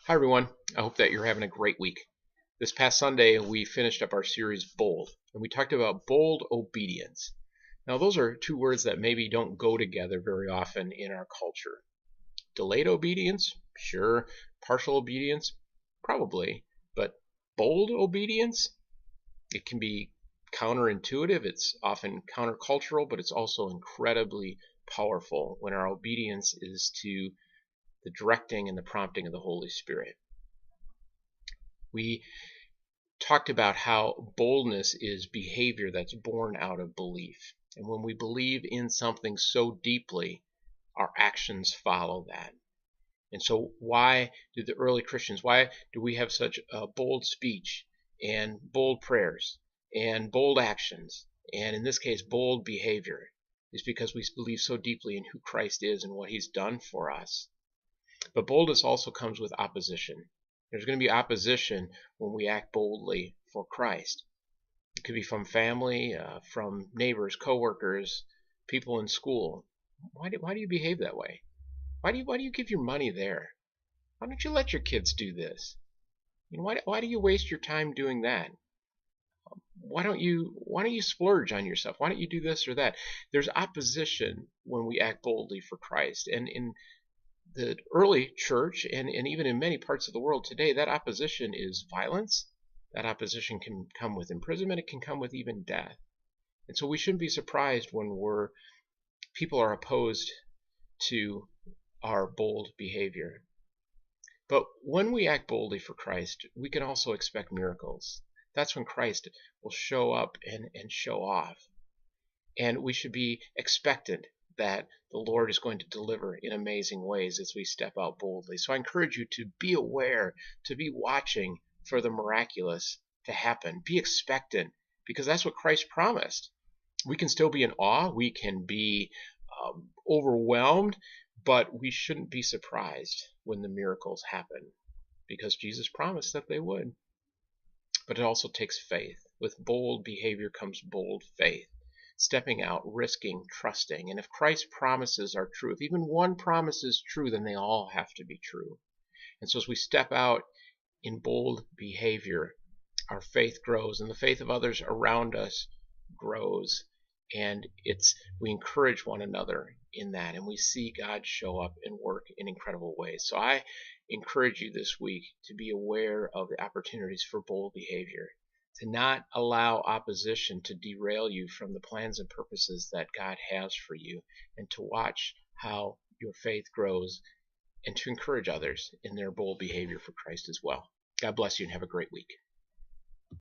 Hi, everyone. I hope that you're having a great week. This past Sunday, we finished up our series Bold, and we talked about bold obedience. Now, those are two words that maybe don't go together very often in our culture. Delayed obedience? Sure. Partial obedience? Probably. But bold obedience? It can be counterintuitive. It's often countercultural, but it's also incredibly powerful when our obedience is to the directing and the prompting of the Holy Spirit. We talked about how boldness is behavior that's born out of belief. And when we believe in something so deeply, our actions follow that. And so why do the early Christians, why do we have such a bold speech and bold prayers and bold actions, and in this case, bold behavior? Is because we believe so deeply in who Christ is and what he's done for us. But boldness also comes with opposition. There's going to be opposition when we act boldly for Christ. It could be from family, from neighbors, coworkers, people in school. Why do you behave that way? Why do you give your money there? Why don't you let your kids do this? Why do you waste your time doing that? Why don't you splurge on yourself? Why don't you do this or that? There's opposition when we act boldly for Christ. And in the early church and even in many parts of the world today, that opposition is violence. That opposition can come with imprisonment. It can come with even death. And so we shouldn't be surprised when people are opposed to our bold behavior. But when we act boldly for Christ, we can also expect miracles. That's when Christ will show up and show off. And we should be expectant that the Lord is going to deliver in amazing ways as we step out boldly. So I encourage you to be aware, to be watching for the miraculous to happen. Be expectant, because that's what Christ promised. We can still be in awe. We can be overwhelmed, but we shouldn't be surprised when the miracles happen, because Jesus promised that they would. But it also takes faith. With bold behavior comes bold faith. Stepping out, risking, trusting. And if Christ's promises are true, if even one promise is true, then they all have to be true. And so as we step out in bold behavior, our faith grows, and the faith of others around us grows. And we encourage one another in that, and we see God show up and work in incredible ways. So I encourage you this week to be aware of the opportunities for bold behavior, to not allow opposition to derail you from the plans and purposes that God has for you, and to watch how your faith grows, and to encourage others in their bold behavior for Christ as well. God bless you and have a great week.